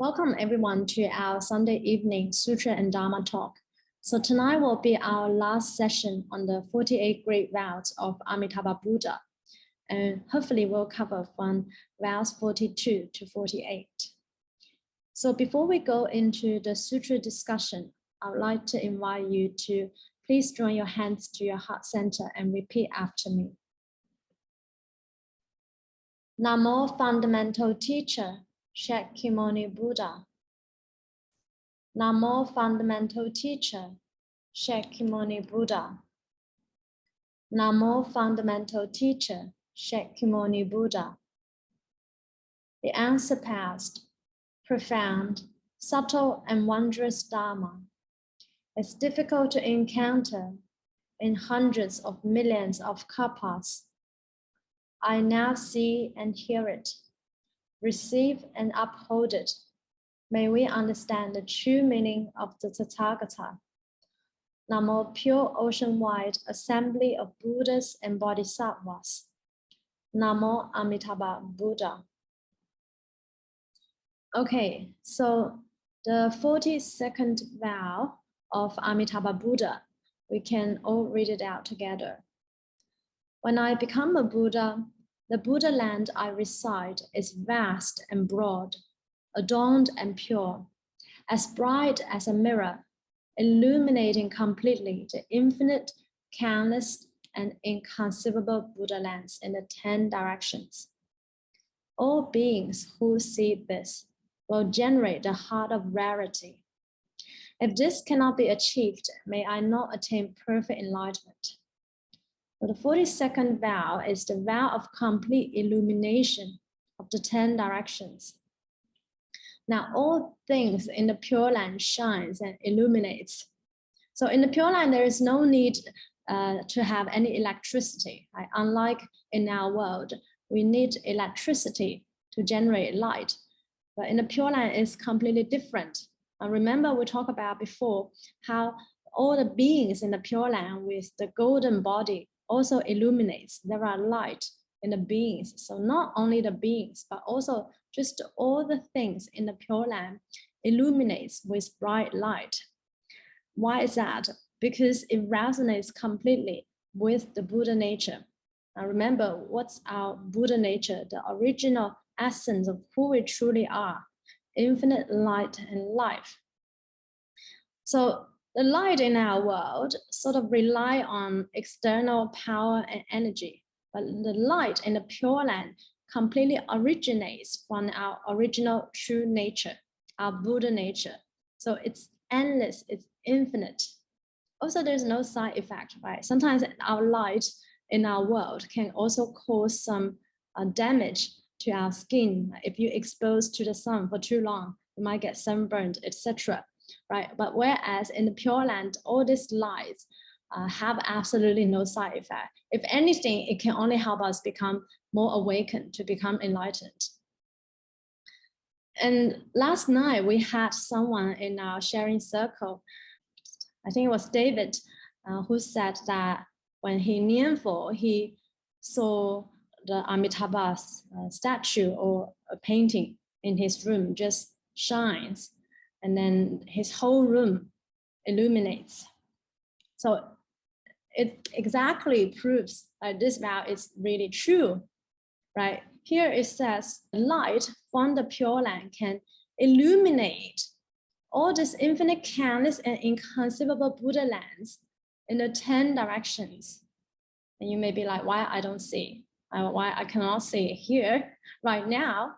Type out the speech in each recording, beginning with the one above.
Welcome everyone to our Sunday evening Sutra and Dharma talk. So tonight will be our last session on the 48 great vows of Amitabha Buddha. And hopefully we'll cover from vows 42 to 48. So before we go into the sutra discussion, I would like to invite you to please join your hands to your heart center and repeat after me. Namo Fundamental Teacher, Shakyamuni Buddha. Namo Fundamental Teacher, Shakyamuni Buddha. Namo Fundamental Teacher, Shakyamuni Buddha. The unsurpassed, profound, subtle, and wondrous Dharma is difficult to encounter in hundreds of millions of kalpas. I now see and hear it, receive and uphold it. May we understand the true meaning of the Tathagata. Namo pure ocean-wide assembly of Buddhas and Bodhisattvas. Namo Amituofo Buddha. Okay, so the 42nd vow of Amitabha Buddha, we can all read it out together. When I become a Buddha, the Buddha land I reside is vast and broad, adorned and pure, as bright as a mirror, illuminating completely the infinite, countless, and inconceivable Buddha lands in the 10 directions. All beings who see this will generate the heart of rarity. If this cannot be achieved, may I not attain perfect enlightenment. So the 42nd vow is the vow of complete illumination of the 10 directions. Now, all things in the Pure Land shines and illuminates. So in the Pure Land, there is no need to have any electricity. Right? Unlike in our world, we need electricity to generate light. But in the Pure Land, it's completely different. Remember, we talked about before how all the beings in the Pure Land with the golden body also illuminates. There are light in the beings. So not only the beings, but also just all the things in the Pure Land illuminates with bright light. Why is that? Because it resonates completely with the Buddha nature. Now remember, what's our Buddha nature? The original essence of who we truly are, infinite light and life. So the light in our world sort of rely on external power and energy, but the light in the Pure Land completely originates from our original true nature, our Buddha nature. So it's endless, it's infinite. Also, there's no side effect, right? Sometimes our light in our world can also cause some damage to our skin. If you expose to the sun for too long, you might get sunburned, etc. Right? But whereas in the Pure Land, all these lights have absolutely no side effect. If anything, it can only help us become more awakened, to become enlightened. And last night, we had someone in our sharing circle, I think it was David, who said that when he Nianfo, he saw the Amitabha's statue or a painting in his room just shines, and then his whole room illuminates. So it exactly proves that this vow is really true, right? Here it says, light from the Pure Land can illuminate all this infinite, countless, and inconceivable Buddha lands in the 10 directions. And you may be like, why I don't see? Why I cannot see it here right now?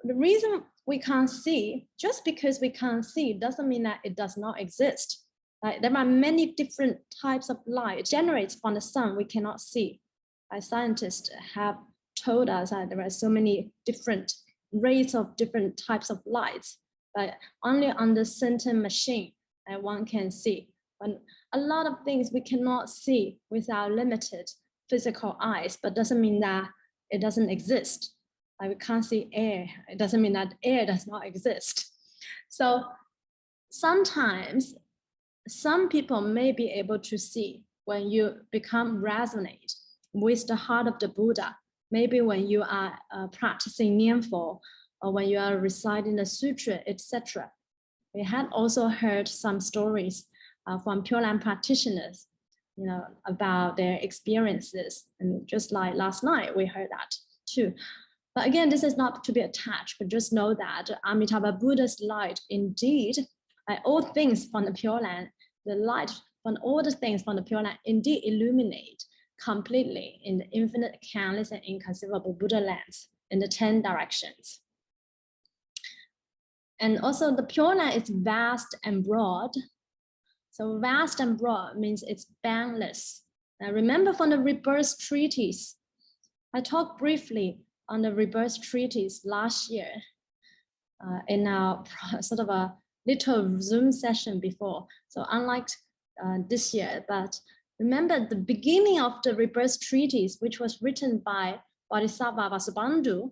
The reason we can't see, just because we can't see, doesn't mean that it does not exist. There are many different types of light generates from the sun we cannot see. Scientists have told us that there are so many different rays of different types of lights, but only on the center machine one can see. But a lot of things we cannot see with our limited physical eyes, but doesn't mean that it doesn't exist. We can't see air. It doesn't mean that air does not exist. So sometimes some people may be able to see when you become resonate with the heart of the Buddha. Maybe when you are practicing Nianfo or when you are reciting the sutra, etc. We had also heard some stories from Pure Land practitioners, about their experiences. And just like last night, we heard that too. But again, this is not to be attached, but just know that Amitabha Buddha's light indeed, all things from the Pure Land, the light from all the things from the Pure Land indeed illuminate completely in the infinite, countless, and inconceivable Buddha lands in the 10 directions. And also the Pure Land is vast and broad. So vast and broad means it's boundless. Now remember from the rebirth treatise, I talked briefly on the rebirth treatise last year in our sort of a little Zoom session before. So unlike this year, but remember the beginning of the rebirth treatise, which was written by Bodhisattva Vasubandhu,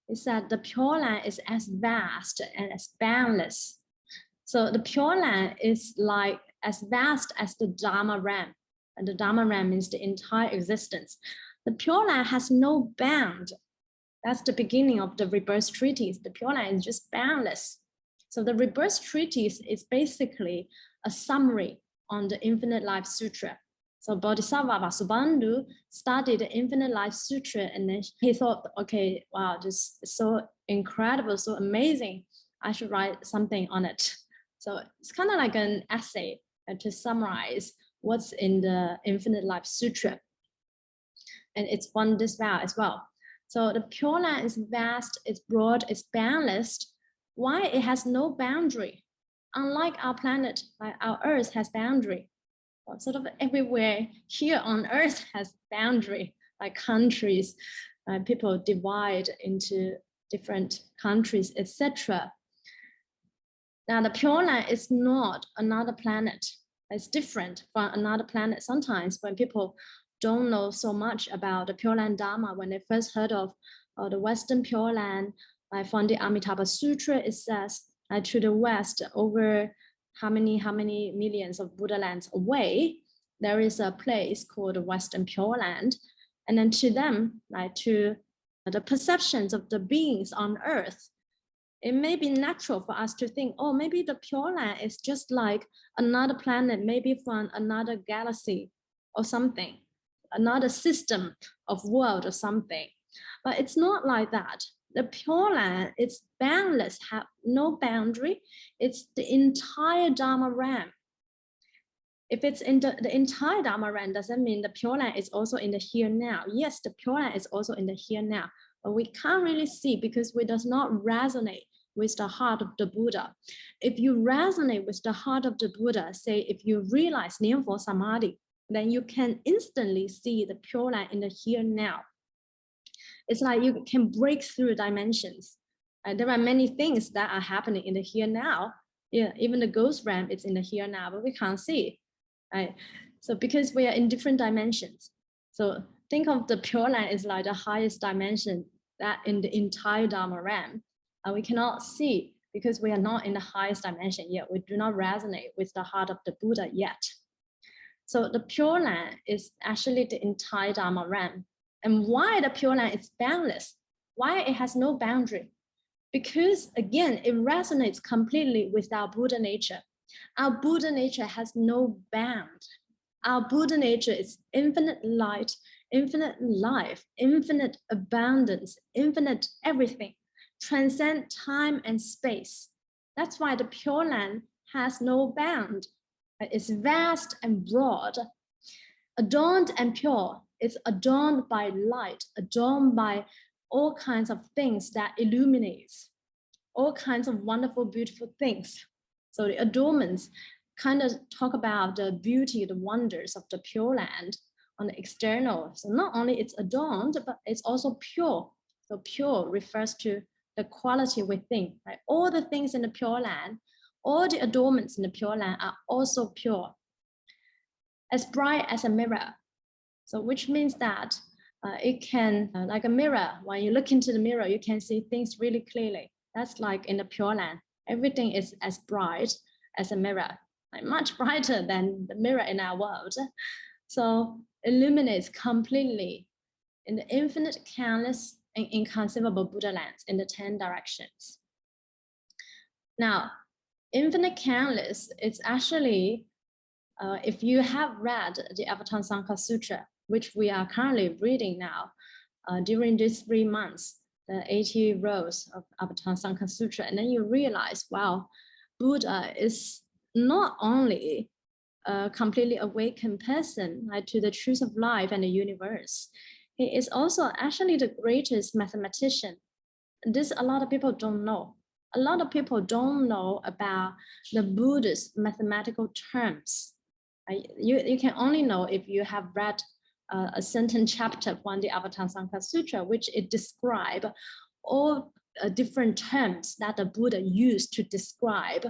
is that the Pure Land is as vast and as boundless. So the Pure Land is like as vast as the Dharma Ram, and the Dharma Ram means the entire existence. The Pure Land has no bound. That's the beginning of the rebirth treatise. The Pure Land is just boundless. So the rebirth treatise is basically a summary on the Infinite Life Sutra. So Bodhisattva Vasubandhu studied the Infinite Life Sutra, and then he thought, okay, wow, this is so incredible, so amazing. I should write something on it. So it's kind of like an essay to summarize what's in the Infinite Life Sutra. And it's on this vow as well. So the Pure Land is vast, it's broad, it's boundless. Why? It has no boundary. Unlike our planet, like our Earth has boundary. Well, sort of everywhere here on Earth has boundary, like countries, people divide into different countries, etc. Now the Pure Land is not another planet. It's different from another planet. Sometimes when people don't know so much about the Pure Land Dharma, when they first heard of the Western Pure Land, from the Amitabha Sutra, it says to the west, over how many millions of Buddha lands away, there is a place called the Western Pure Land. And then to them, to the perceptions of the beings on Earth, it may be natural for us to think, oh, maybe the Pure Land is just like another planet, maybe from another galaxy or something, another system of world or something. But it's not like that. The Pure Land is boundless, have no boundary. It's the entire Dharma Ram. If it's in the entire Dharma Ram, does that mean the Pure Land is also in the here now? Yes, the Pure Land is also in the here now, but we can't really see because it does not resonate with the heart of the Buddha. If you resonate with the heart of the Buddha, say if you realize Nianfo Samadhi, then you can instantly see the Pure Land in the here now. It's like you can break through dimensions. There are many things that are happening in the here now. Yeah, even the ghost realm is in the here now, but we can't see. Right? So because we are in different dimensions. So think of the Pure Land is like the highest dimension that in the entire Dharma realm. We cannot see because we are not in the highest dimension yet. We do not resonate with the heart of the Buddha yet. So the Pure Land is actually the entire Dharma realm. And why the Pure Land is boundless? Why it has no boundary? Because again, it resonates completely with our Buddha nature. Our Buddha nature has no bound. Our Buddha nature is infinite light, infinite life, infinite abundance, infinite everything, transcend time and space. That's why the Pure Land has no bound. It's vast and broad, adorned and pure. It's adorned by light, adorned by all kinds of things that illuminates, all kinds of wonderful, beautiful things. So the adornments kind of talk about the beauty, the wonders of the Pure Land on the external. So not only it's adorned, but it's also pure. So pure refers to the quality within. Right? All the things in the Pure Land, all the adornments in the Pure Land are also pure, as bright as a mirror. So which means that it can, like a mirror, when you look into the mirror, you can see things really clearly. That's like in the Pure Land. Everything is as bright as a mirror, like much brighter than the mirror in our world. So illuminates completely in the infinite, countless, and inconceivable Buddha lands in the 10 directions. Now, infinite countless, it's actually, if you have read the Avatamsaka Sutra, which we are currently reading now, during these 3 months, the 80 rows of Avatamsaka Sutra, and then you realize, wow, Buddha is not only a completely awakened person, right, to the truth of life and the universe. He is also actually the greatest mathematician. This a lot of people don't know. A lot of people don't know about the Buddhist mathematical terms. You can only know if you have read a certain chapter from the Avatamsaka Sutra, which it describes all different terms that the Buddha used to describe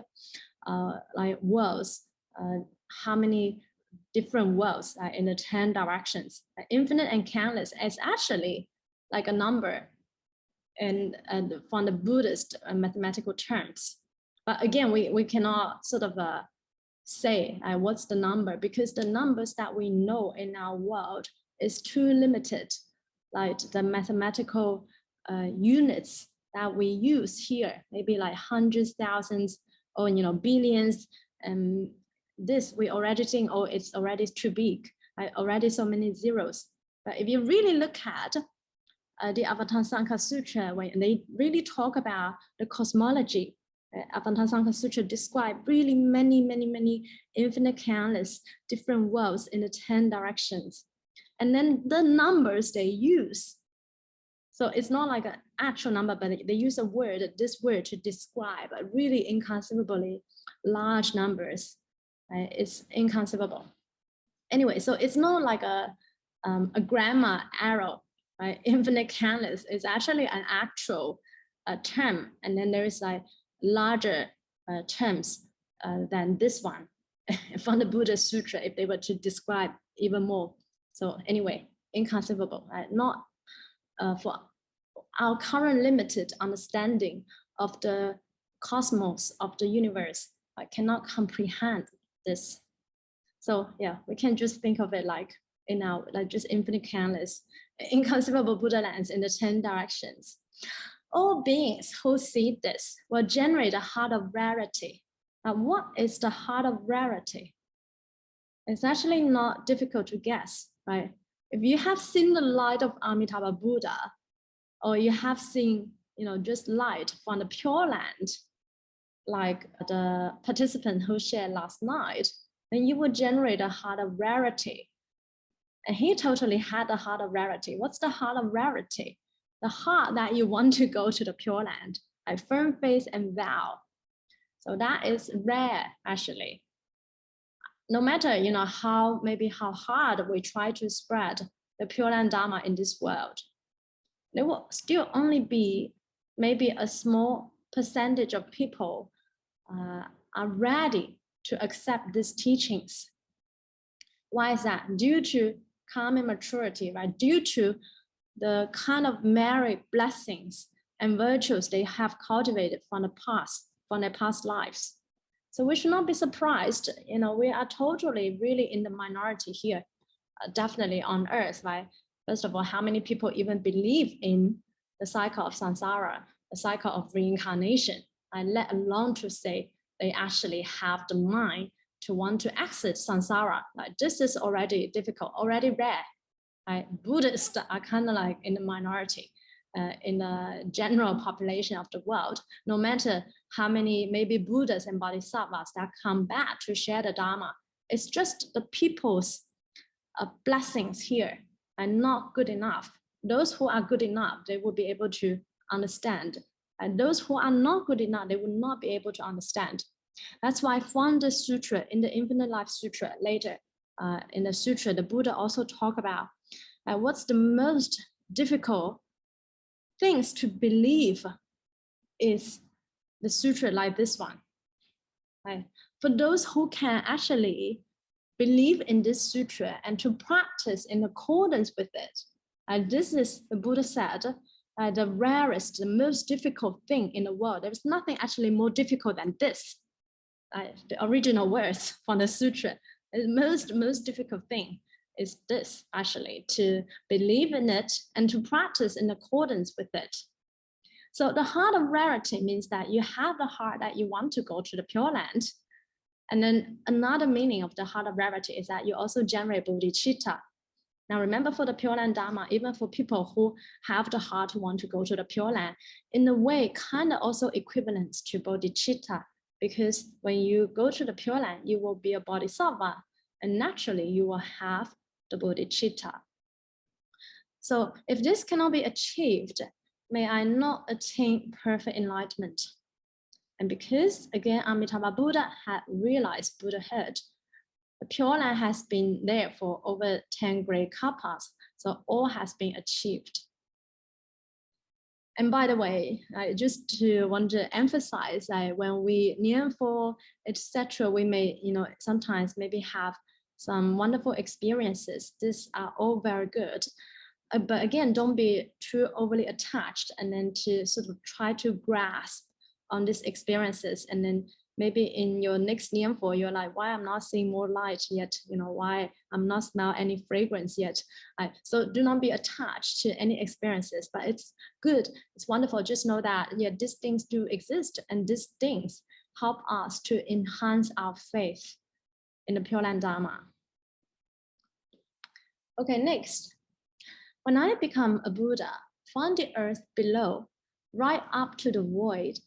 like worlds, how many different worlds in the 10 directions. Infinite and countless is actually like a number and from the Buddhist mathematical terms. But again, we cannot sort of say what's the number, because the numbers that we know in our world is too limited. Like the mathematical units that we use here, maybe like hundreds, thousands, or billions, and this we already think, oh, it's already too big, already so many zeros. But if you really look at the Avatamsaka Sutra, when they really talk about the cosmology, Avatamsaka Sutra describe really many infinite countless different worlds in the 10 directions. And then the numbers they use, so it's not like an actual number, but they use this word to describe a really inconceivably large numbers. It's inconceivable. Anyway, so it's not like a grammar error, right? Infinite countless is actually an actual term, and then there is like larger terms than this one from the Buddha Sutra, if they were to describe even more. So anyway, inconceivable, right? Not for our current limited understanding of the cosmos, of the universe, I cannot comprehend this. So yeah, we can just think of it like in our, like just infinite countless, inconceivable Buddha lands in the 10 directions. All beings who see this will generate a heart of rarity. Now, what is the heart of rarity? It's actually not difficult to guess, right? If you have seen the light of Amitabha Buddha, or you have seen, just light from the Pure Land, like the participant who shared last night, then you would generate a heart of rarity. And he totally had the heart of rarity. What's the heart of rarity? The heart that you want to go to the Pure Land, like firm faith and vow. So that is rare, actually. No matter, how hard we try to spread the Pure Land Dharma in this world, there will still only be maybe a small percentage of people are ready to accept these teachings. Why is that? Due to karmic maturity, right? Due to the kind of merit, blessings, and virtues they have cultivated from the past, from their past lives. So we should not be surprised. We are totally really in the minority here, definitely on earth, right? First of all, how many people even believe in the cycle of samsara, the cycle of reincarnation, and let alone to say they actually have the mind to want to exit samsara. Like this is already difficult, already rare. Right? Buddhists are kind of like in the minority in the general population of the world. No matter how many maybe Buddhas and Bodhisattvas that come back to share the Dharma, it's just the people's blessings here are not good enough. Those who are good enough, they will be able to understand. And those who are not good enough, they will not be able to understand. That's why from the sutra, in the Infinite Life Sutra, later in the sutra, the Buddha also talk about what's the most difficult things to believe is the sutra like this one. Right? For those who can actually believe in this sutra and to practice in accordance with it, this is, the Buddha said, the rarest, the most difficult thing in the world. There is nothing actually more difficult than this. The original words from the sutra, the most difficult thing is this, actually, to believe in it and to practice in accordance with it. So the heart of rarity means that you have the heart that you want to go to the Pure Land. And then another meaning of the heart of rarity is that you also generate bodhicitta. Now remember, for the Pure Land Dharma, even for people who have the heart to want to go to the Pure Land, in a way, kind of also equivalent to bodhicitta, because when you go to the Pure Land, you will be a bodhisattva, and naturally you will have the bodhicitta. So if this cannot be achieved, may I not attain perfect enlightenment. And because, again, Amitabha Buddha had realized Buddhahood, the Pure Land has been there for over 10 great kalpas, so all has been achieved. And by the way, I just want to emphasize that when we nian for, etc., we may, sometimes maybe have some wonderful experiences. These are all very good. But again, don't be too overly attached and then to sort of try to grasp on these experiences. And then maybe in your next nianfo, you're like, why I'm not seeing more light yet? Why I'm not smell any fragrance yet? So do not be attached to any experiences, but it's good. It's wonderful. Just know that, yeah, these things do exist, and these things help us to enhance our faith in the Pure Land Dharma. Okay, next. When I become a Buddha, find the earth below, right up to the void,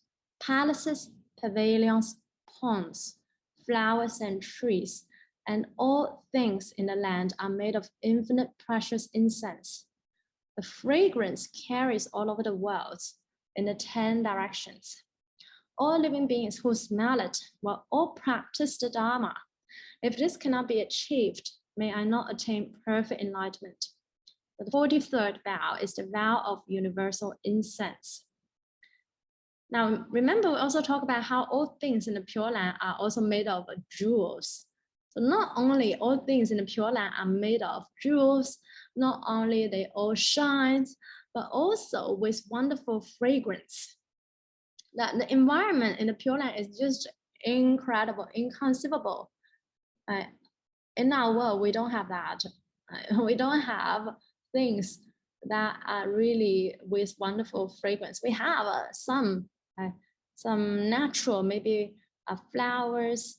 palaces, pavilions, ponds, flowers and trees, and all things in the land are made of infinite precious incense. The fragrance carries all over the world in the 10 directions. All living beings who smell it will all practice the Dharma. If this cannot be achieved, may I not attain perfect enlightenment. The 43rd vow is the vow of universal incense. Now, remember, we also talk about how all things in the Pure Land are also made of jewels. So not only all things in the Pure Land are made of jewels, not only they all shine, but also with wonderful fragrance. That the environment in the Pure Land is just incredible, inconceivable. In our world, we don't have that. We don't have things that are really with wonderful fragrance. We have some natural, maybe flowers,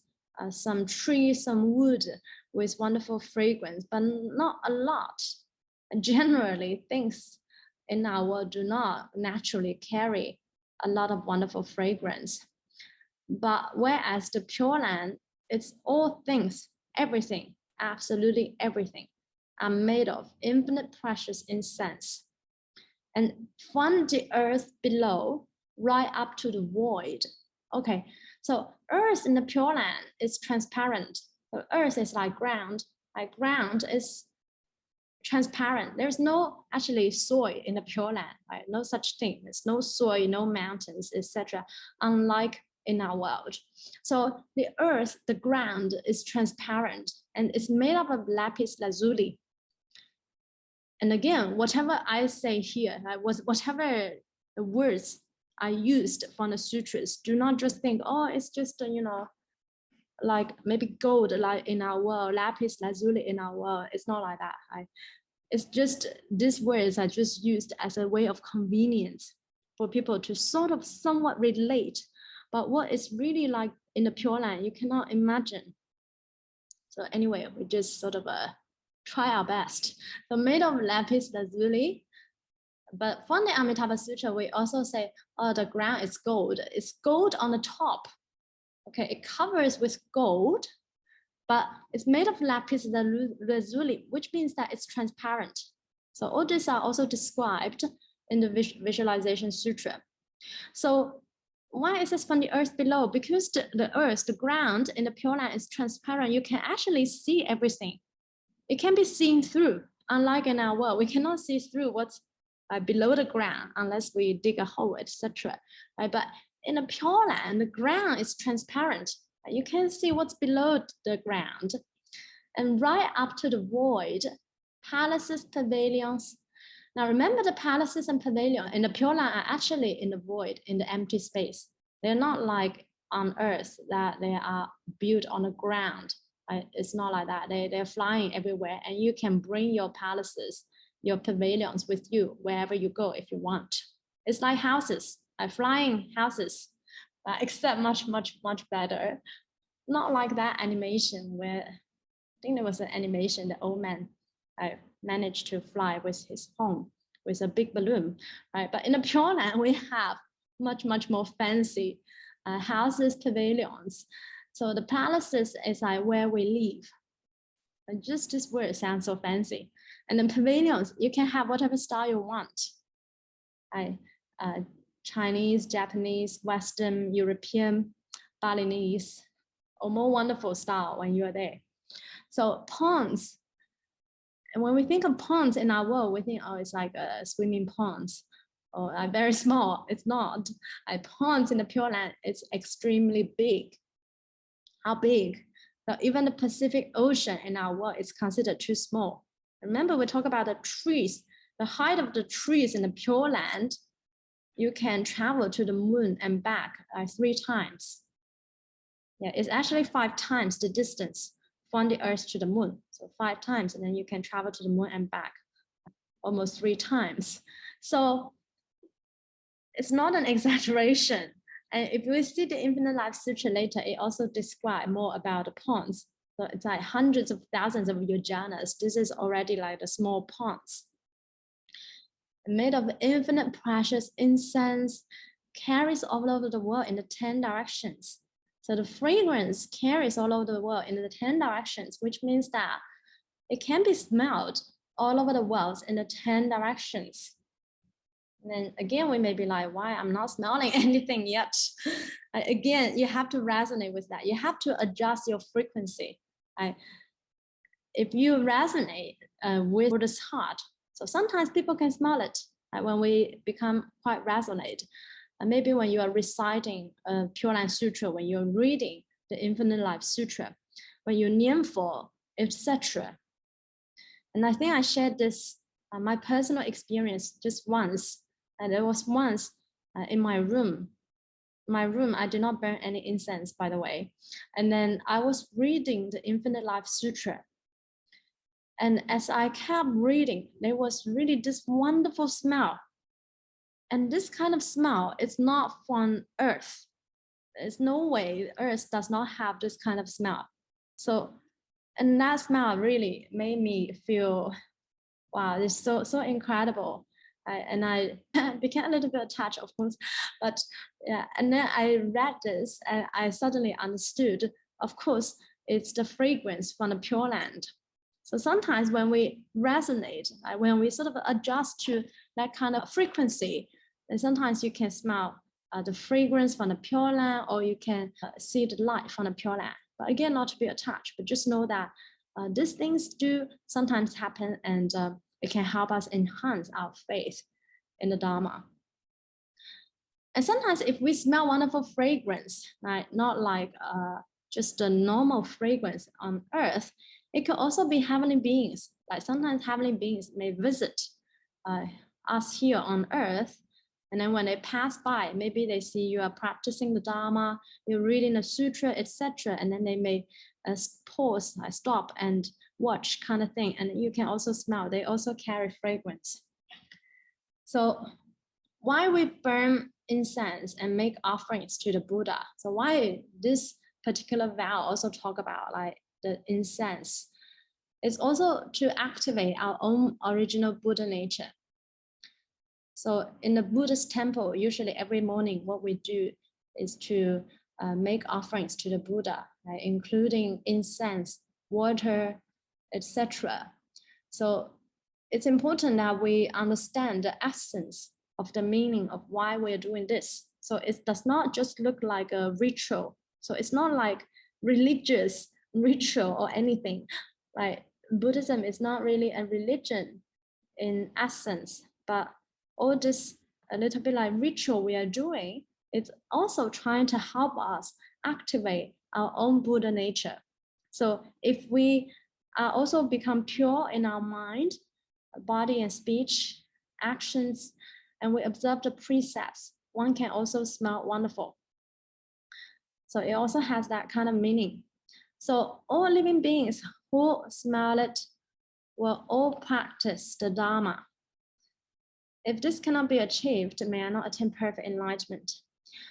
some trees, some wood with wonderful fragrance, but not a lot. Generally, things in our world do not naturally carry a lot of wonderful fragrance. But whereas the Pure Land, it's all things, everything, absolutely everything, are made of infinite precious incense. And from the earth below, right up to the void. Okay, so earth in the Pure Land is transparent. The earth is like ground. Like ground is transparent. There's no actually soil in the Pure Land, right? No such thing. There's no soil, no mountains, etc. Unlike in our world. So the earth, the ground is transparent and it's made up of lapis lazuli. And again, whatever I say here, whatever the words I used from the sutras, do not just think, oh, it's just, like maybe gold, like in our world, lapis lazuli in our world. It's not like that. It's just, these words are just used as a way of convenience for people to sort of somewhat relate. But what it's really like in the Pure Land, you cannot imagine. So anyway, we just sort of try our best. So made of lapis lazuli, but from the Amitabha Sutra, we also say, oh, the ground is gold. It's gold on the top. Okay, it covers with gold, but it's made of lapis lazuli, which means that it's transparent. So all these are also described in the Visualization Sutra. So why is this from the earth below? Because the earth, the ground in the Pure Land is transparent. You can actually see everything. It can be seen through. Unlike in our world, we cannot see through what's below the ground unless we dig a hole, etc. But in the Pure Land, the ground is transparent. You can see what's below the ground. And right up to the void, palaces, pavilions. Now remember, the palaces and pavilions in the Pure Land are actually in the void, in the empty space. They're not like on earth that they are built on the ground. right? It's not like that. They're flying everywhere, and you can bring your palaces, your pavilions with you wherever you go if you want. It's like houses, like flying houses, except much, much, much better. Not like that animation where, I think there was an animation, the old man managed to fly with his home, with a big balloon, right? But in the Pure Land, we have much, much more fancy houses, pavilions. So the palaces is like where we live. And just this word sounds so fancy. And then pavilions, you can have whatever style you want. Chinese, Japanese, Western, European, Balinese, or more wonderful style when you are there. So ponds, and when we think of ponds in our world, we think, oh, it's like swimming ponds, or very small. It's not. Ponds in the Pure Land, it's extremely big. How big? So even the Pacific Ocean in our world is considered too small. Remember, we talk about the trees. The height of the trees in the Pure Land, you can travel to the moon and back 3 times. Yeah, it's actually 5 times the distance from the Earth to the moon. So 5 times, and then you can travel to the moon and back almost 3 times. So it's not an exaggeration. And if we see the Infinite Life Sutra later, it also describes more about the ponds. So it's like hundreds of thousands of yojanas. This is already like the small ponds. Made of infinite precious incense, carries all over the world in the 10 directions. So the fragrance carries all over the world in the 10 directions, which means that it can be smelled all over the world in the 10 directions. And then again, we may be like, why I'm not smelling anything yet? Again, you have to resonate with that. You have to adjust your frequency. If you resonate with Buddha's heart, so sometimes people can smell it when we become quite resonate. Maybe when you are reciting Pure Land Sutra, when you're reading the Infinite Life Sutra, when you Nianfo, etc. And I think I shared this, my personal experience just once. And there was once in my room. My room, I did not burn any incense, by the way. And then I was reading the Infinite Life Sutra. And as I kept reading, there was really this wonderful smell. And this kind of smell is not from Earth. There's no way Earth does not have this kind of smell. So, and that smell really made me feel, wow, it's so incredible. And I became a little bit attached, of course. But yeah, and then I read this and I suddenly understood, of course, it's the fragrance from the Pure Land. So sometimes when we resonate, when we sort of adjust to that kind of frequency, then sometimes you can smell the fragrance from the Pure Land, or you can see the light from the Pure Land. But again, not to be attached, but just know that these things do sometimes happen, and it can help us enhance our faith in the Dharma. And sometimes if we smell wonderful fragrance, right, not like just a normal fragrance on Earth, it could also be heavenly beings. Like sometimes heavenly beings may visit us here on Earth, and then when they pass by, maybe they see you are practicing the Dharma, you're reading the sutra, etc., and then they may pause, stop and watch, kind of thing. And you can also smell. They also carry fragrance. So why we burn incense and make offerings to the Buddha? So why this particular vow also talk about like the incense? It's also to activate our own original Buddha nature. So in the Buddhist temple, usually every morning, what we do is to make offerings to the Buddha, right? Including incense, water, etc. So it's important that we understand the essence of the meaning of why we're doing this. So it does not just look like a ritual. So it's not like religious ritual or anything, right? Buddhism is not really a religion in essence, but all this a little bit like ritual we are doing, it's also trying to help us activate our own Buddha nature. So if we are also become pure in our mind, body and speech, actions, and we observe the precepts, one can also smell wonderful. So it also has that kind of meaning. So all living beings who smell it will all practice the Dharma. If this cannot be achieved, may I not attain perfect enlightenment.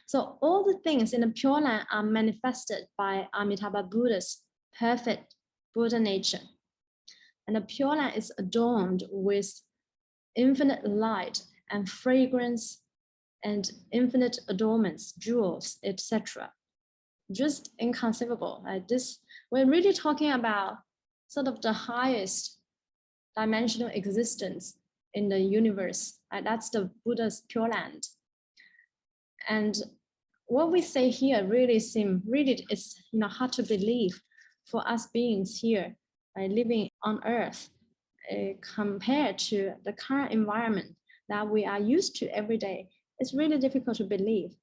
So all the things in the Pure Land are manifested by Amitabha Buddha's perfect Buddha nature. And the Pure Land is adorned with infinite light and fragrance and infinite adornments, jewels, etc. Just inconceivable. We're really talking about sort of the highest dimensional existence in the universe. Right? That's the Buddha's Pure Land. And what we say here it's hard to believe for us beings here, living on Earth, compared to the current environment that we are used to every day. It's really difficult to believe.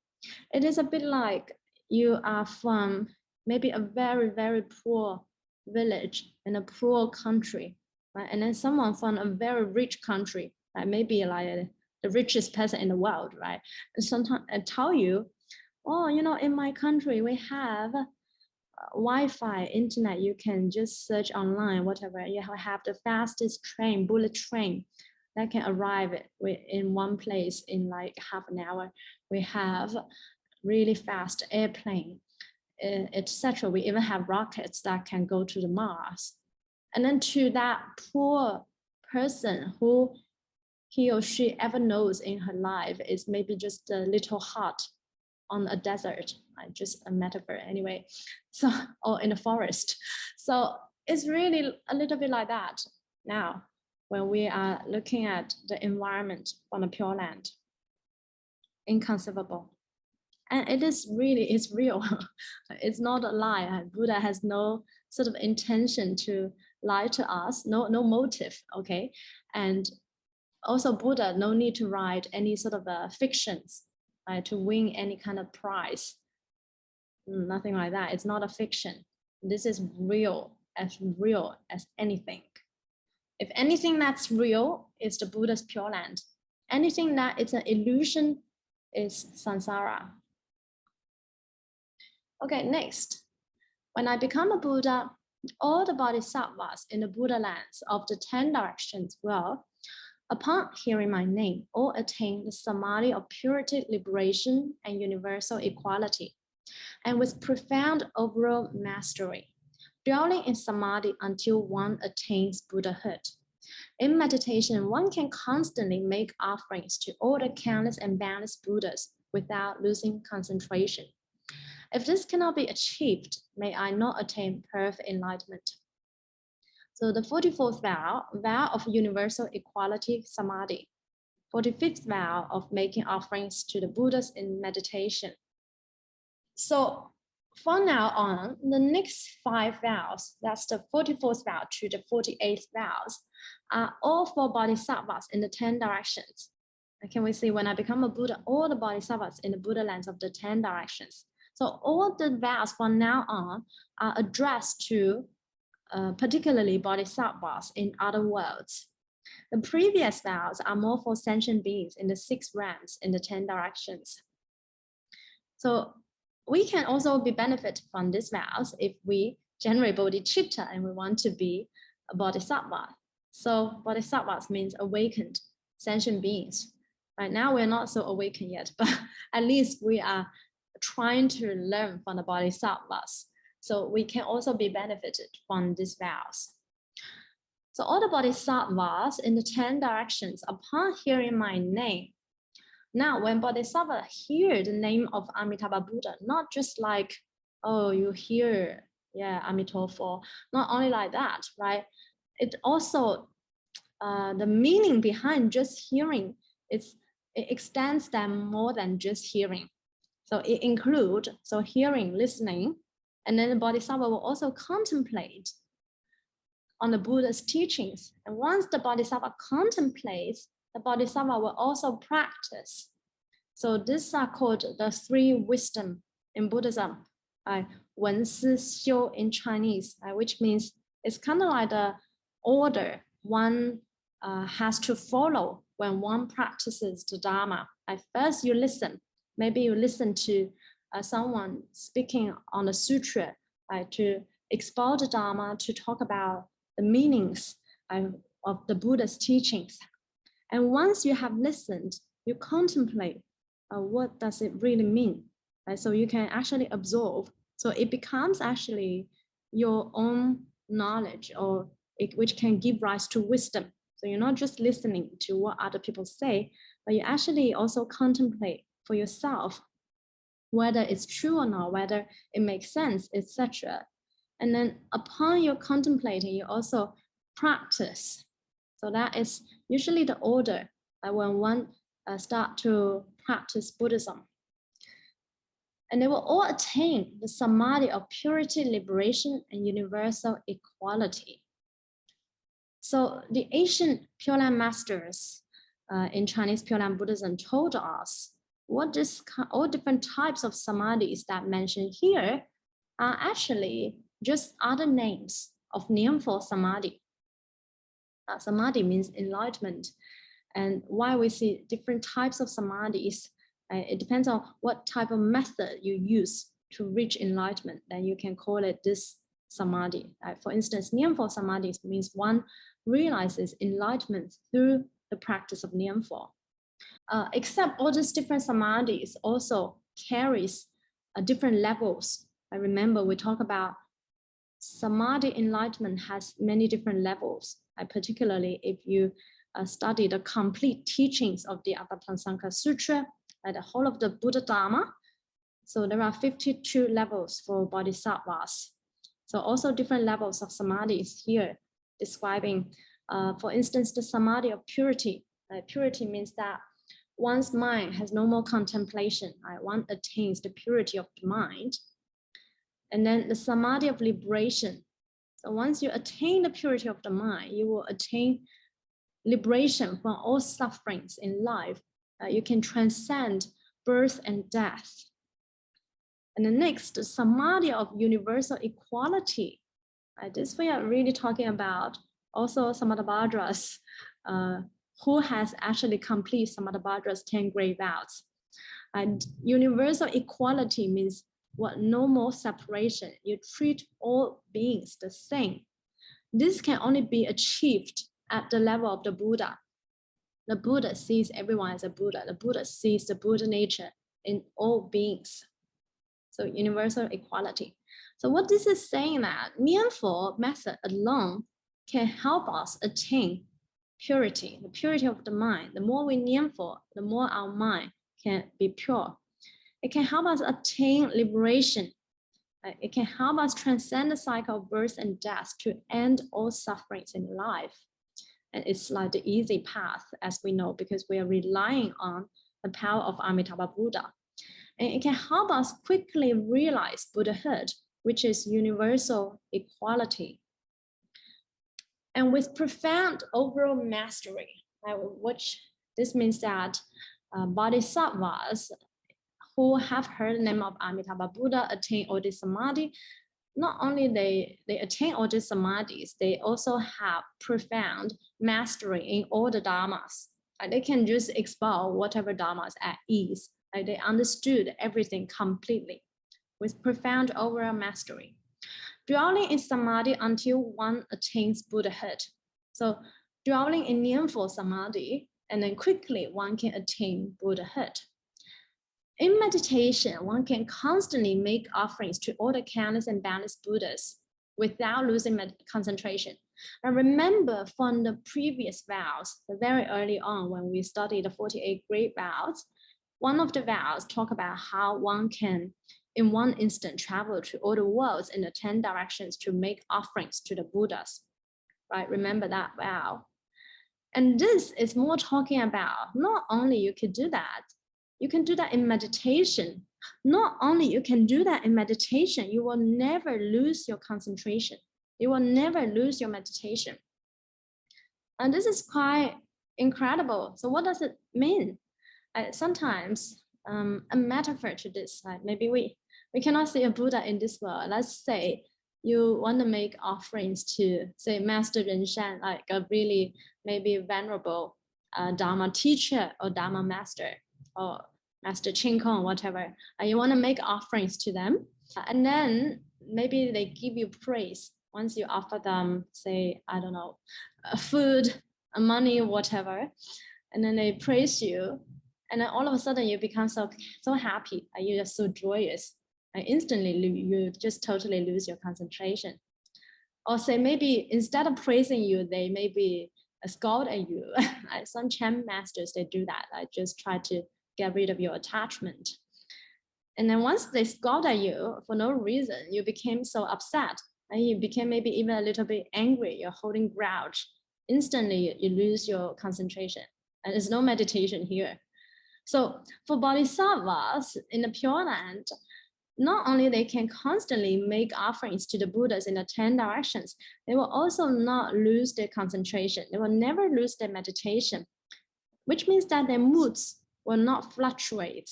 It is a bit like you are from maybe a very, very poor village in a poor country, right? And then someone from a very rich country, right? Maybe like the richest person in the world, right? And sometimes I tell you, oh, in my country, we have Wi-Fi, internet, you can just search online, whatever. You have the fastest train, bullet train that can arrive in one place in like half an hour. We have really fast airplane, etc. We even have rockets that can go to the Mars. And then to that poor person who he or she ever knows in her life is maybe just a little hut on a desert, just a metaphor anyway, so, or in the forest. So it's really a little bit like that now when we are looking at the environment on the Pure Land. Inconceivable. And it's real. It's not a lie. Buddha has no sort of intention to lie to us, no motive, okay? And also Buddha, no need to write any sort of fictions, to win any kind of prize. Nothing like that. It's not a fiction. This is real as anything. If anything that's real is the Buddha's Pure Land. Anything that is an illusion is samsara. Okay, next. When I become a Buddha, all the bodhisattvas in the Buddha lands of the 10 directions will, upon hearing my name, all attain the Samadhi of purity, liberation, and universal equality, and with profound overall mastery, dwelling in Samadhi until one attains Buddhahood. In meditation, one can constantly make offerings to all the countless and boundless Buddhas without losing concentration. If this cannot be achieved, may I not attain perfect enlightenment. So the 44th vow, vow of universal equality, Samadhi. 45th vow of making offerings to the Buddhas in meditation. So from now on, the next 5 vows, that's the 44th vow to the 48th vows, are all for bodhisattvas in the 10 directions. And can we see when I become a Buddha, all the bodhisattvas in the Buddha lands of the 10 directions. So all the vows from now on are addressed to particularly bodhisattvas in other worlds. The previous vows are more for sentient beings in the 6 realms in the 10 directions. So we can also be benefited from these vows if we generate bodhicitta and we want to be a bodhisattva. So bodhisattvas means awakened sentient beings. Right now we're not so awakened yet, but at least we are trying to learn from the bodhisattvas. So we can also be benefited from these vows. So all the bodhisattvas in the 10 directions, upon hearing my name, now when bodhisattva hear the name of Amitabha Buddha, not just like, oh, you hear, yeah, Amitofo, not only like that, right? It also, the meaning behind just hearing, it extends them more than just hearing. So it includes, so hearing, listening, and then the bodhisattva will also contemplate on the Buddha's teachings. And once the bodhisattva contemplates, the bodhisattva will also practice. So these are called the 3 wisdom in Buddhism, Wen Si Xiu in Chinese, which means it's kind of like the order one has to follow when one practices the Dharma. First you listen. Maybe you listen to someone speaking on the sutra, to explore the Dharma, to talk about the meanings of the Buddha's teachings. And once you have listened, you contemplate what does it really mean. Right? So you can actually absorb. So it becomes actually your own knowledge, or which can give rise to wisdom. So you're not just listening to what other people say, but you actually also contemplate for yourself whether it's true or not, whether it makes sense, etc. And then upon your contemplating, you also practice. So that is usually the order when one start to practice Buddhism. And they will all attain the Samadhi of purity, liberation, and universal equality. So the ancient Pure Land masters in Chinese Pure Land Buddhism told us what all different types of samadhis that mentioned here are actually just other names of Nianfo Samadhi. Samadhi means enlightenment. And why we see different types of samadhis, it depends on what type of method you use to reach enlightenment. Then you can call it this samadhi. For instance, Nianfo Samadhi means one realizes enlightenment through the practice of Nianfo. Except all these different samadhis also carries different levels. I remember we talk about Samadhi enlightenment has many different levels. Particularly if you study the complete teachings of the Atthappasamkhya Sutra, the whole of the Buddha Dharma. So there are 52 levels for bodhisattvas. So also different levels of samadhis here describing, for instance, the samadhi of purity. Purity means that one's mind has no more contemplation. One attains the purity of the mind. And then the samadhi of liberation. So once you attain the purity of the mind, you will attain liberation from all sufferings in life. You can transcend birth and death. And the next, the samadhi of universal equality. This we are really talking about also Samattabhadra's, who has actually completed Samattabhadra's 10 great vows. And universal equality means what? No more separation. You treat all beings the same. This can only be achieved at the level of the Buddha. The Buddha sees everyone as a Buddha. The Buddha sees the Buddha nature in all beings. So universal equality. So what this is saying that Nianfo method alone can help us attain purity, the purity of the mind. The more we Nianfo, the more our mind can be pure. It can help us attain liberation. It can help us transcend the cycle of birth and death to end all sufferings in life. And it's like the easy path, as we know, because we are relying on the power of Amitabha Buddha. And it can help us quickly realize Buddhahood, which is universal equality. And with profound overall mastery, which this means that bodhisattvas who have heard the name of Amitabha Buddha attain all this samadhi, not only they attain all these samadhis, they also have profound mastery in all the dharmas. They can just expel whatever dharmas at ease. They understood everything completely with profound overall mastery. Dwelling in samadhi until one attains Buddhahood. So dwelling in Nianfo samadhi, and then quickly one can attain Buddhahood. In meditation, one can constantly make offerings to all the countless and boundless Buddhas without losing concentration. And remember from the previous vows, very early on when we studied the 48 great vows, one of the vows talk about how one can, in one instant, travel to all the worlds in the 10 directions to make offerings to the Buddhas, right? Remember that vow. And this is more talking about not only you can do that, you can do that in meditation. Not only you can do that in meditation, you will never lose your concentration. You will never lose your meditation. And this is quite incredible. So what does it mean? Sometimes a metaphor to this, maybe we cannot see a Buddha in this world. Let's say you want to make offerings to, say, Master Renshan, like a really maybe venerable Dharma teacher or Dharma master, or Master Ching Kong, whatever. You want to make offerings to them. And then maybe they give you praise once you offer them, say, I don't know, food, money, whatever, and then they praise you, and then all of a sudden you become so happy, and you're just so joyous, and instantly you just totally lose your concentration. Or say maybe instead of praising you, they maybe scold at you. Some Chan masters, they do that. I just try to get rid of your attachment. And then once they scold at you for no reason, you became so upset, and you became maybe even a little bit angry. You're holding grudge. Instantly, you lose your concentration. And there's no meditation here. So for bodhisattvas in the Pure Land, not only they can constantly make offerings to the Buddhas in the 10 directions, they will also not lose their concentration. They will never lose their meditation, which means that their moods will not fluctuate.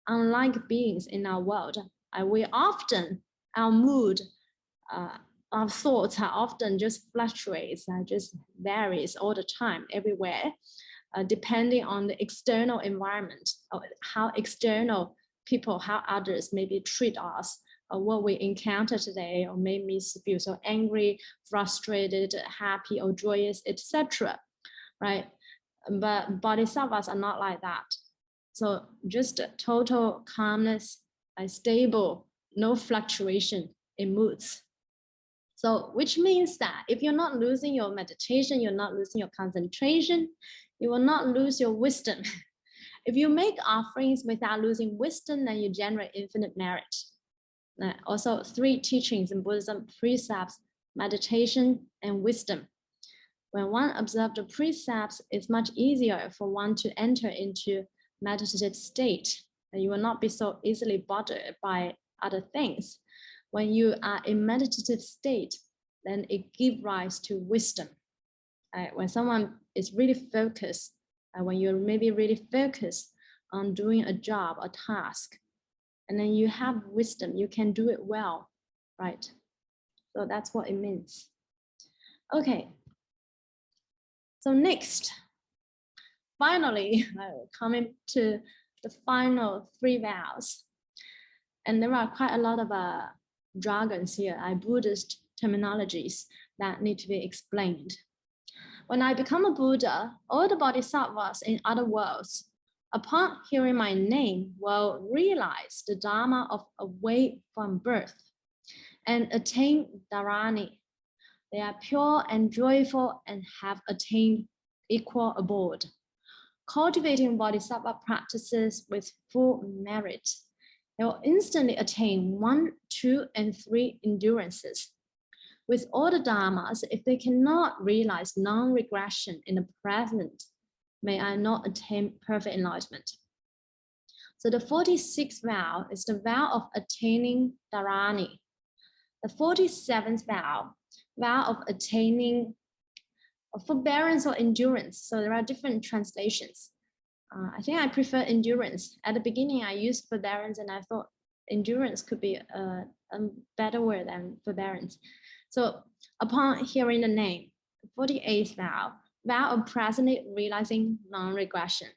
Unlike beings in our world, we often, our mood, our thoughts are often just fluctuates, just varies all the time, everywhere, depending on the external environment, or how external people, how others maybe treat us, or what we encounter today, or made me feel so angry, frustrated, happy, or joyous, etc. Right? But bodhisattvas are not like that. So just total calmness, stable, no fluctuation in moods. So which means that if you're not losing your meditation, you're not losing your concentration, you will not lose your wisdom. If you make offerings without losing wisdom, then you generate infinite merit. Also, 3 teachings in Buddhism: precepts, meditation, and wisdom. When one observes the precepts, it's much easier for one to enter into meditative state, and you will not be so easily bothered by other things. When you are in meditative state, then it gives rise to wisdom. When someone is really focused, when you're maybe really focused on doing a job, a task, and then you have wisdom, you can do it well, right? So that's what it means. Okay. So next, finally, coming to the final 3 vows. And there are quite a lot of jargons here, Buddhist terminologies that need to be explained. When I become a Buddha, all the bodhisattvas in other worlds, upon hearing my name, will realize the Dharma of away from birth and attain Dharani. They are pure and joyful and have attained equal abode. Cultivating bodhisattva practices with full merit, they will instantly attain 1, 2, and 3 endurances. With all the dharmas, if they cannot realize non-regression in the present, may I not attain perfect enlightenment. So the 46th vow is the vow of attaining Dharani. The 47th vow, vow of attaining forbearance or endurance. So there are different translations. I think I prefer endurance. At the beginning, I used forbearance, and I thought endurance could be a better word than forbearance. So upon hearing the name, 48th vow, vow of presently realizing non-regression.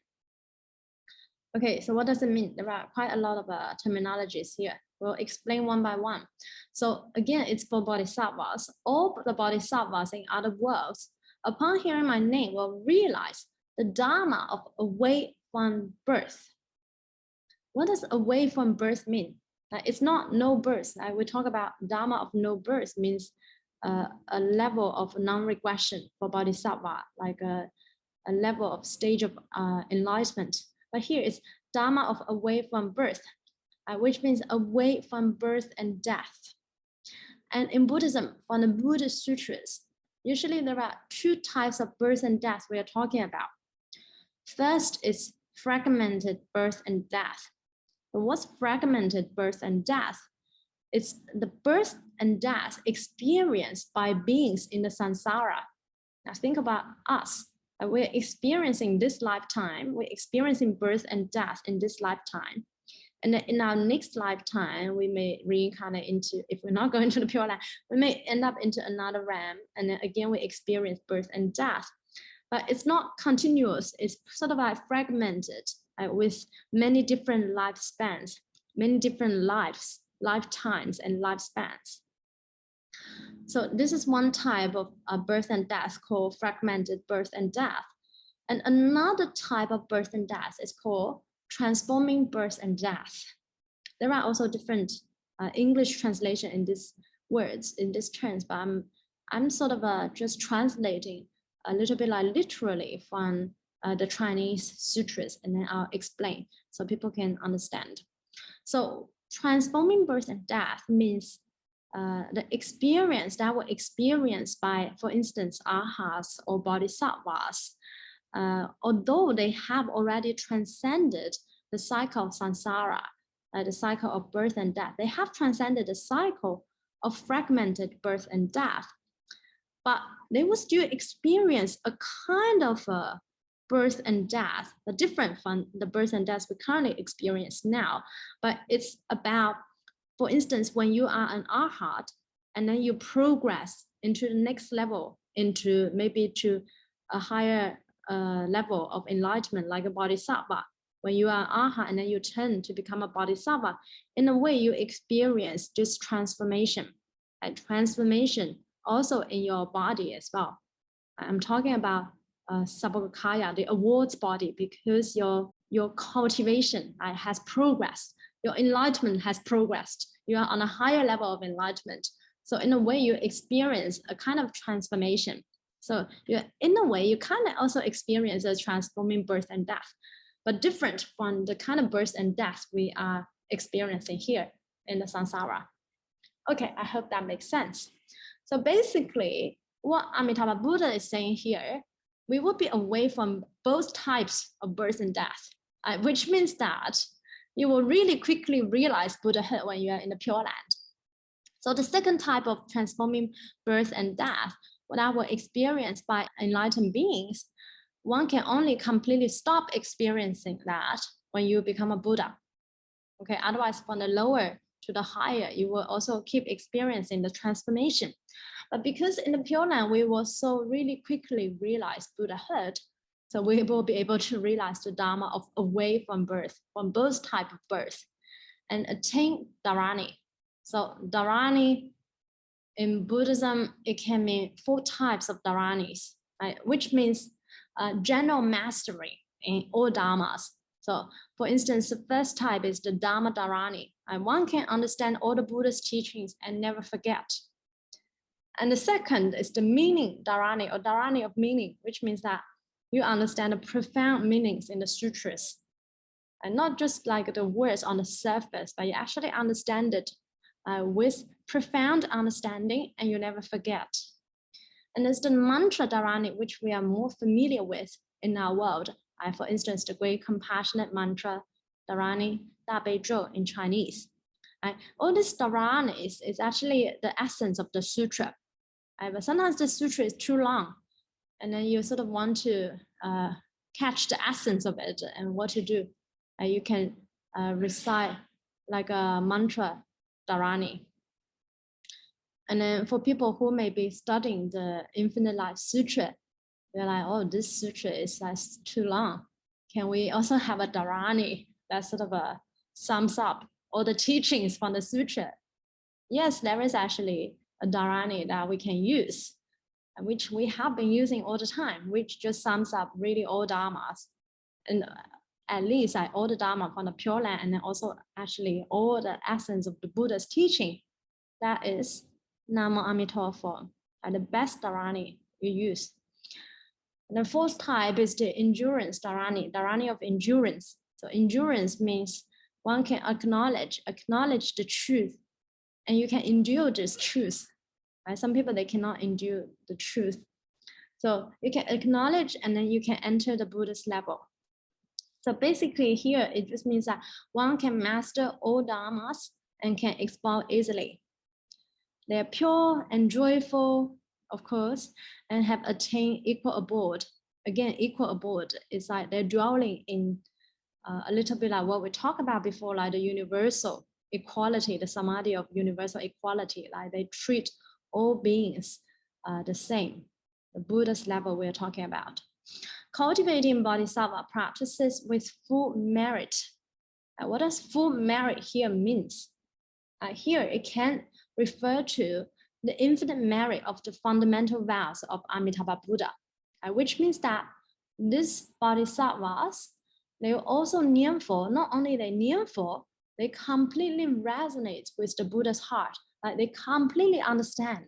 Okay, so what does it mean? There are quite a lot of terminologies here. We'll explain one by one. So again, it's for bodhisattvas. All the bodhisattvas in other worlds, upon hearing my name, will realize the Dharma of away from birth. What does away from birth mean? It's not no birth. We talk about Dharma of no birth means a level of non-regression for bodhisattva, like a level of stage of enlightenment. But here it's Dharma of away from birth, which means away from birth and death. And in Buddhism, from the Buddhist sutras, usually there are 2 types of birth and death we are talking about. First is fragmented birth and death. But what's fragmented birth and death? It's the birth and death experienced by beings in the samsara. Now think about us. We're experiencing this lifetime. We're experiencing birth and death in this lifetime. And then in our next lifetime, we may reincarnate into, if we're not going to the Pure Land, we may end up into another realm. And then again, we experience birth and death. But it's not continuous. It's sort of like fragmented with many different lifespans, many different lifetimes and lifespans. So this is one type of birth and death called fragmented birth and death. And another type of birth and death is called transforming birth and death. There are also different English translation in these words, in these terms, but I'm sort of just translating a little bit like literally from the Chinese sutras, and then I'll explain so people can understand. So transforming birth and death means the experience that were experienced by, for instance, arhats or bodhisattvas, although they have already transcended the cycle of samsara, the cycle of birth and death, they have transcended the cycle of fragmented birth and death, but they will still experience a kind of birth and death, different from the birth and death we currently experience now. But it's about, for instance, when you are an arhat and then you progress into the next level, into maybe to a higher level of enlightenment, like a bodhisattva. When you are arhat and then you turn to become a bodhisattva, in a way you experience this transformation, and transformation also in your body as well. I'm talking about Sabakaya, the awards body, because your cultivation has progressed, your enlightenment has progressed, you are on a higher level of enlightenment. So in a way you experience a kind of transformation. So in a way you kind of also experience a transforming birth and death, but different from the kind of birth and death we are experiencing here in the samsara. Okay, I hope that makes sense. So basically, what Amitabha Buddha is saying here, we will be away from both types of birth and death, which means that you will really quickly realize Buddhahood when you are in the Pure Land. So the second type of transforming birth and death, what I will experience by enlightened beings, one can only completely stop experiencing that when you become a Buddha. Okay, otherwise from the lower to the higher, you will also keep experiencing the transformation. But because in the Pure Land, we will so really quickly realize Buddhahood, so we will be able to realize the Dharma of away from birth, from both types of birth, and attain Dharani. So Dharani in Buddhism, it can mean 4 types of Dharanis, right? Which means general mastery in all Dharmas. So for instance, the first type is the Dharma Dharani, and one can understand all the Buddha's teachings and never forget. And the second is the meaning Dharani, or Dharani of meaning, which means that you understand the profound meanings in the sutras. And not just like the words on the surface, but you actually understand it with profound understanding and you never forget. And there's the mantra Dharani, which we are more familiar with in our world. For instance, the great compassionate mantra, Dharani Da Bei Zhou in Chinese. All this Dharani is actually the essence of the sutra. But sometimes the sutra is too long, and then you sort of want to catch the essence of it and what to do. You can recite like a mantra Dharani. And then for people who may be studying the Infinite Life Sutra, they're like, oh, this sutra is like too long. Can we also have a Dharani that sort of sums up all the teachings from the sutra? Yes, there is actually a Dharani that we can use, which we have been using all the time, which just sums up really all Dharmas. And at least all the Dharma from the Pure Land, and then also actually all the essence of the Buddha's teaching. That is Namo Amituofo, the best Dharani you use. And the fourth type is the endurance Dharani, Dharani of endurance. So endurance means one can acknowledge the truth, and you can endure this truth. Right? Some people, they cannot endure the truth. So you can acknowledge and then you can enter the Buddhist level. So basically here, it just means that one can master all dharmas and can expel easily. They are pure and joyful, of course, and have attained equal abode. Again, equal abode is like they're dwelling in a little bit like what we talked about before, like the universal equality, the Samadhi of universal equality, like they treat all beings the same, the Buddha's level we're talking about. Cultivating bodhisattva practices with full merit. What does full merit here means? Here, it can refer to the infinite merit of the fundamental vows of Amitabha Buddha, which means that these bodhisattvas, they also niam for, not only they niam for, they completely resonate with the Buddha's heart. Like they completely understand.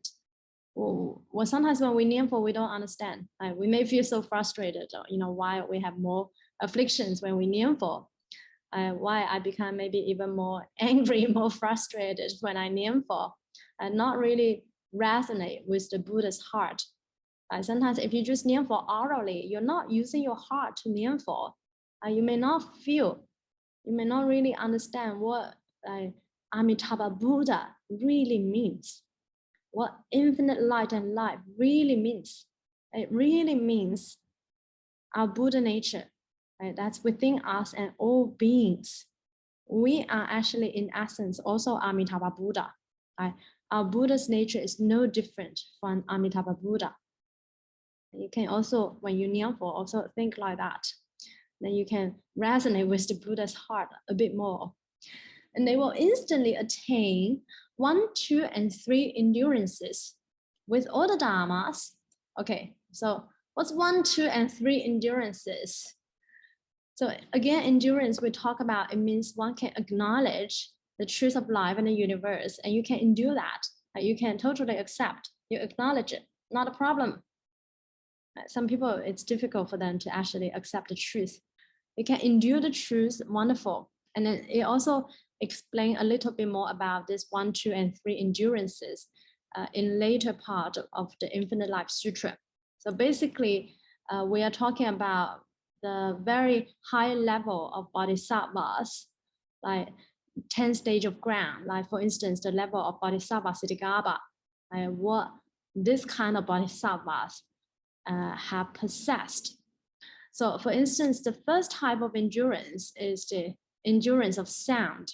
Well, sometimes when we niam for, we don't understand. We may feel so frustrated, why we have more afflictions when we niam for. Why I become maybe even more angry, more frustrated when I niam for, and not really resonate with the Buddha's heart. Sometimes if you just niam for orally, you're not using your heart to niam for. You may not feel, you may not really understand what Amitabha Buddha really means, what infinite light and life really means. It really means our Buddha nature. That's within us and all beings. We are actually, in essence, also Amitabha Buddha. Our Buddha's nature is no different from Amitabha Buddha. You can also, when you niam for, also think like that. Then you can resonate with the Buddha's heart a bit more. And they will instantly attain 1, 2, and 3 endurances with all the dharmas. Okay, so what's 1, 2, and 3 endurances? So again, endurance we talk about, it means one can acknowledge the truth of life and the universe, and you can endure that. You can totally accept, you acknowledge it, not a problem. Some people, it's difficult for them to actually accept the truth. You can endure the truth, wonderful. And then it also explains a little bit more about this 1, 2, and 3 endurances in later part of the Infinite Life Sutra. So basically, we are talking about the very high level of bodhisattvas, like 10 stage of ground, like for instance, the level of bodhisattva Siddhigarbha, what this kind of bodhisattvas have possessed. So for instance, the first type of endurance is the endurance of sound.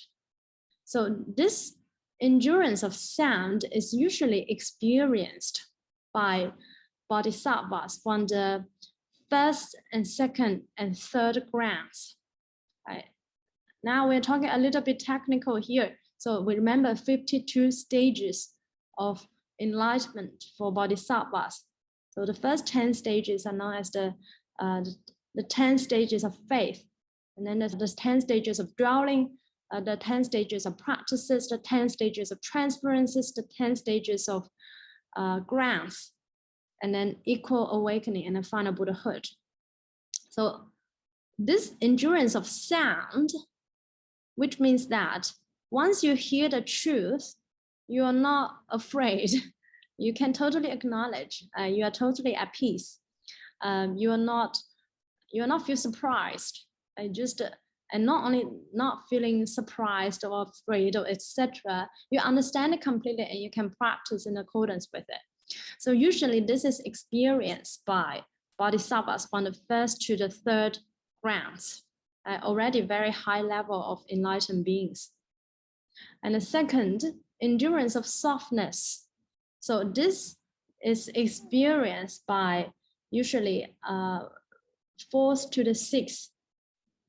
So this endurance of sound is usually experienced by bodhisattvas from the first and second and third grounds. Right. Now we're talking a little bit technical here. So we remember 52 stages of enlightenment for bodhisattvas. So the first 10 stages are known as the 10 stages of faith. And then there's the 10 stages of dwelling, the 10 stages of practices, the 10 stages of transferences, the 10 stages of grounds, and then equal awakening and then final Buddhahood. So this endurance of sound, which means that once you hear the truth, you are not afraid. You can totally acknowledge, you are totally at peace. You are not feel surprised. And not only not feeling surprised or afraid or etc., you understand it completely and you can practice in accordance with it. So usually this is experienced by bodhisattvas from the first to the third grounds, already very high level of enlightened beings. And the second, endurance of softness. So this is experienced by usually 4th to the 6th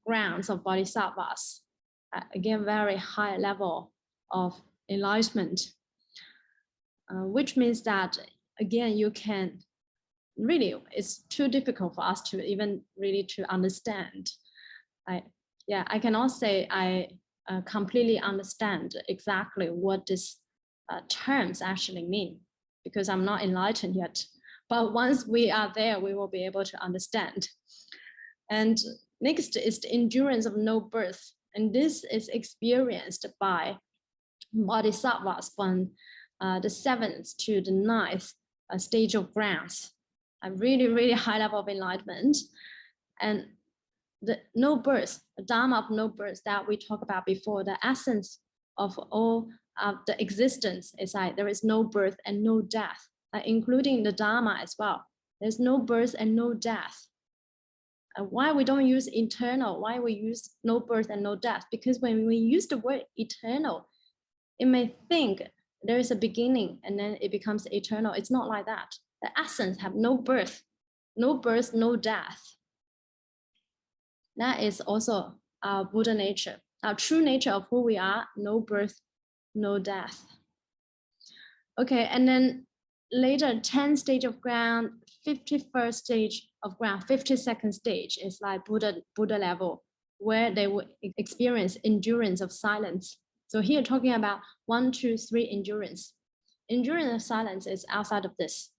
grounds of bodhisattvas. Again, very high level of enlightenment, which means that, again, you can really, it's too difficult for us to even really to understand. I cannot say I completely understand exactly what these terms actually mean, because I'm not enlightened yet. But once we are there, we will be able to understand. And next is the endurance of no birth. And this is experienced by bodhisattvas from the 7th to the 9th stage of grounds. A really, really high level of enlightenment. And the no birth, the Dharma of no birth that we talked about before, the essence of all of the existence is like there is no birth and no death, including the Dharma as well. There's no birth and no death. Why we don't use eternal? Why we use no birth and no death? Because when we use the word eternal, it may think there is a beginning and then it becomes eternal. It's not like that. The essence have no birth, no death. That is also our Buddha nature, our true nature of who we are, no birth no death. Okay, and then later 10 stage of ground, 51st stage of ground, 52nd stage is like Buddha level, where they will experience endurance of silence. So here talking about 1, 2, 3 endurance. Endurance of silence is outside of this,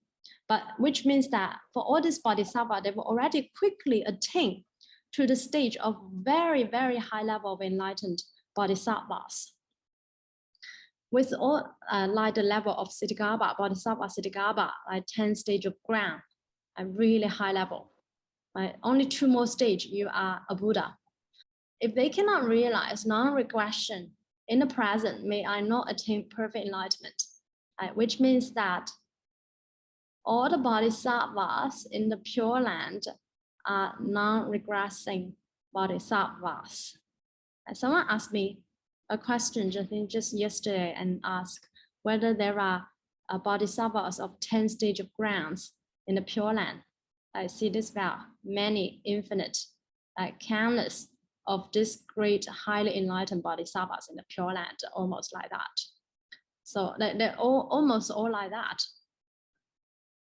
but which means that for all this bodhisattva, they will already quickly attain to the stage of very, very high level of enlightened bodhisattvas. With all like the level of Siddhigarbha, Bodhisattva Siddhigarbha, like 10 stage of ground, a really high level. Right? Only 2 more stage, you are a Buddha. If they cannot realize non-regression in the present, may I not attain perfect enlightenment, right? Which means that all the bodhisattvas in the Pure Land are non-regressing bodhisattvas. And someone asked me a question just yesterday and asked whether there are bodhisattvas of 10 stage of grounds in the Pure Land. I see this vow, many, infinite, countless of this great, highly enlightened bodhisattvas in the Pure Land, almost like that. So they're almost all like that.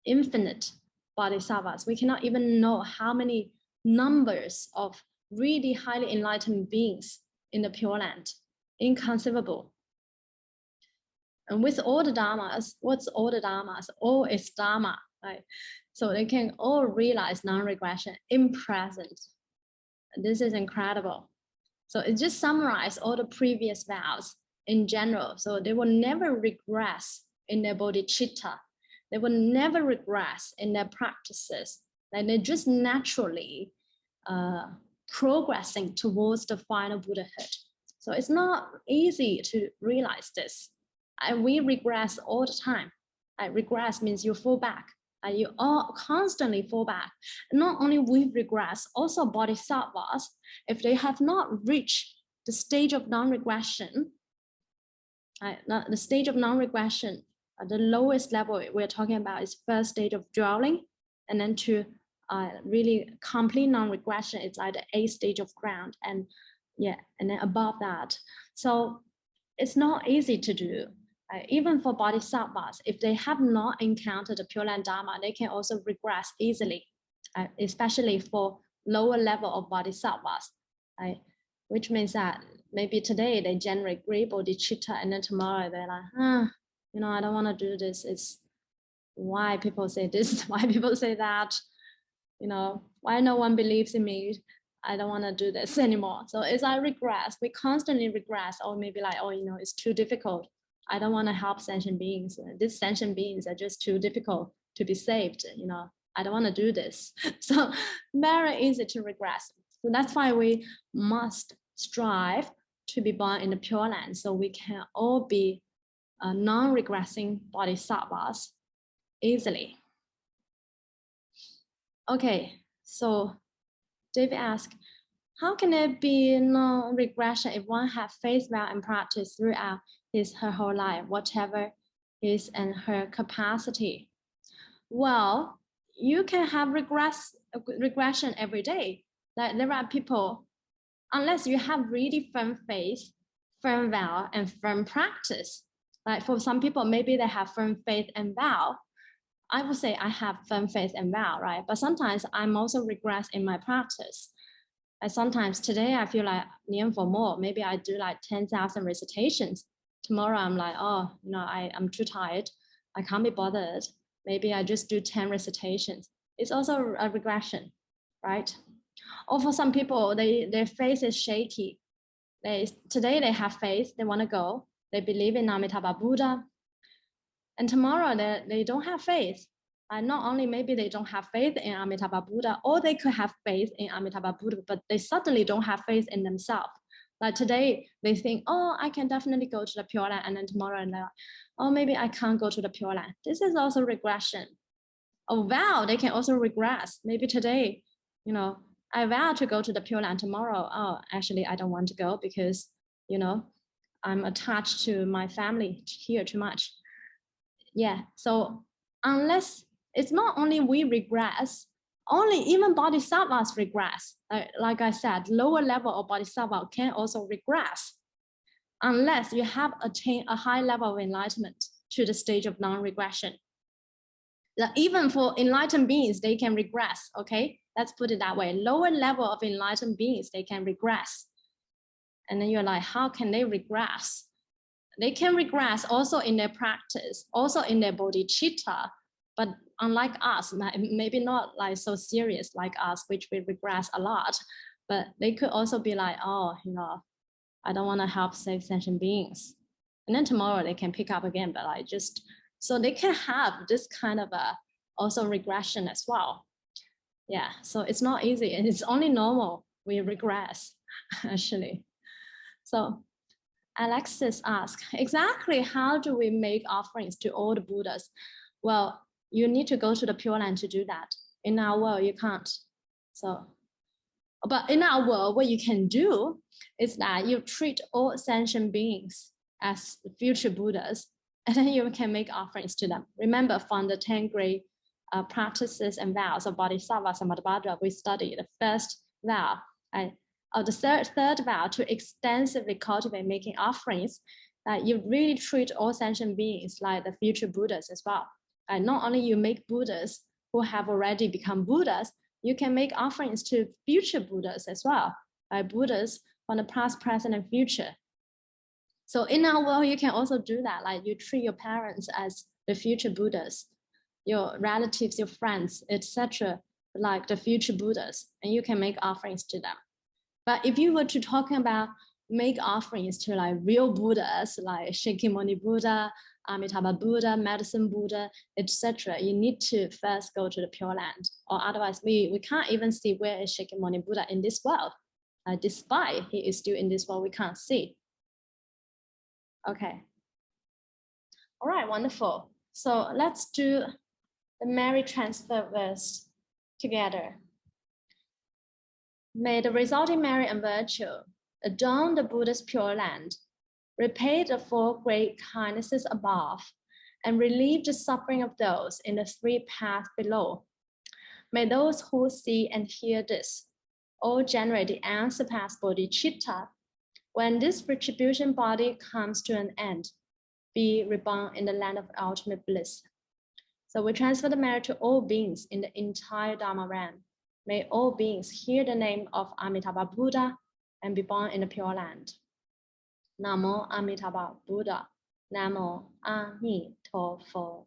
Infinite bodhisattvas. We cannot even know how many numbers of really highly enlightened beings in the Pure Land. Inconceivable. And with all the dharmas, what's all the dharmas? All is dharma, right? So they can all realize non-regression in present. This is incredible. So it just summarizes all the previous vows in general. So they will never regress in their bodhicitta. They will never regress in their practices. Like they're just naturally progressing towards the final Buddhahood. So it's not easy to realize this. We regress all the time. Regress means you fall back. You all constantly fall back. Not only we regress, also bodhisattvas, if they have not reached the stage of non-regression, the stage of non-regression, the lowest level we're talking about is first stage of dwelling, and then to really complete non-regression, it's like the 8th stage of ground, and and then above that. So it's not easy to do. Even for bodhisattvas, if they have not encountered the Pure Land Dharma, they can also regress easily, especially for lower level of bodhisattvas, which means that maybe today they generate great bodhicitta, and then tomorrow they're like, I don't want to do this. It's why people say this, why people say that, why no one believes in me. I don't want to do this anymore. So as I regress, we constantly regress, or maybe like, it's too difficult. I don't want to help sentient beings. These sentient beings are just too difficult to be saved. I don't want to do this. So very easy to regress. So that's why we must strive to be born in the Pure Land, so we can all be non-regressing bodhisattvas easily. Okay, so David asked, how can there be no regression if one has faith, vow, and practice throughout her whole life, whatever his and her capacity? Well, you can have regression every day. Like there are people, unless you have really firm faith, firm vow, and firm practice. Like for some people, maybe they have firm faith and vow. I would say I have firm faith and vow, right? But sometimes I'm also regress in my practice. And sometimes today I feel like Nian for more. Maybe I do like 10,000 recitations. Tomorrow I'm like, I'm too tired. I can't be bothered. Maybe I just do 10 recitations. It's also a regression, right? Or for some people, their faith is shaky. Today they have faith, they want to go. They believe in Amitabha Buddha. And tomorrow they don't have faith. Not only maybe they don't have faith in Amitabha Buddha, or they could have faith in Amitabha Buddha, but they suddenly don't have faith in themselves. Like today, they think, I can definitely go to the Pure Land, and then tomorrow, and they're like, maybe I can't go to the Pure Land. This is also regression. Vow, they can also regress. Maybe today, I vow to go to the Pure Land. Tomorrow, actually, I don't want to go because, I'm attached to my family here too much. So unless it's not only we regress, even bodhisattvas regress. Like I said, lower level of bodhisattva can also regress. unless you have attained a high level of enlightenment to the stage of non-regression. Even for enlightened beings, they can regress, okay? Let's put it that way. Lower level of enlightened beings, they can regress. And then you're like, how can they regress? They can regress also in their practice, also in their bodhicitta, but unlike us, maybe not like so serious like us, which we regress a lot, but they could also be like, oh, you know, I don't want to help save sentient beings. And then tomorrow they can pick up again, but I just, so they can have this kind of a also regression as well. Yeah, so it's not easy, and it's only normal we regress, actually. So Alexis asks, exactly how do we make offerings to all the Buddhas? Well, you need to go to the Pure Land to do that. In our world, you can't. So, but in our world, what you can do is that you treat all sentient beings as future Buddhas, and then you can make offerings to them. Remember, from the 10 great practices and vows of Bodhisattva Samadhi, we studied the first vow, the third vow, to extensively cultivate making offerings, that you really treat all sentient beings like the future Buddhas as well. And not only you make Buddhas who have already become Buddhas, you can make offerings to future Buddhas as well, Buddhas from the past, present, and future. So in our world, you can also do that, like you treat your parents as the future Buddhas, your relatives, your friends, etc., like the future Buddhas, and you can make offerings to them. But if you were to talk about make offerings to like real Buddhas, like Shakyamuni Buddha, Amitabha Buddha, Medicine Buddha, etc., you need to first go to the Pure Land, or otherwise we can't even see where is Shakyamuni Buddha in this world. Despite he is still in this world, we can't see. Okay. All right, wonderful. So let's do the Mary transfer verse together. May the resulting merit and virtue adorn the Buddha's Pure Land, repay the 4 great kindnesses above, and relieve the suffering of those in the 3 paths below. May those who see and hear this all generate the unsurpassed bodhicitta. When this retribution body comes to an end, be reborn in the land of ultimate bliss. So we transfer the merit to all beings in the entire Dharma realm. May all beings hear the name of Amitabha Buddha and be born in the Pure Land. Namo Amituofo Buddha. Namo Amituofo.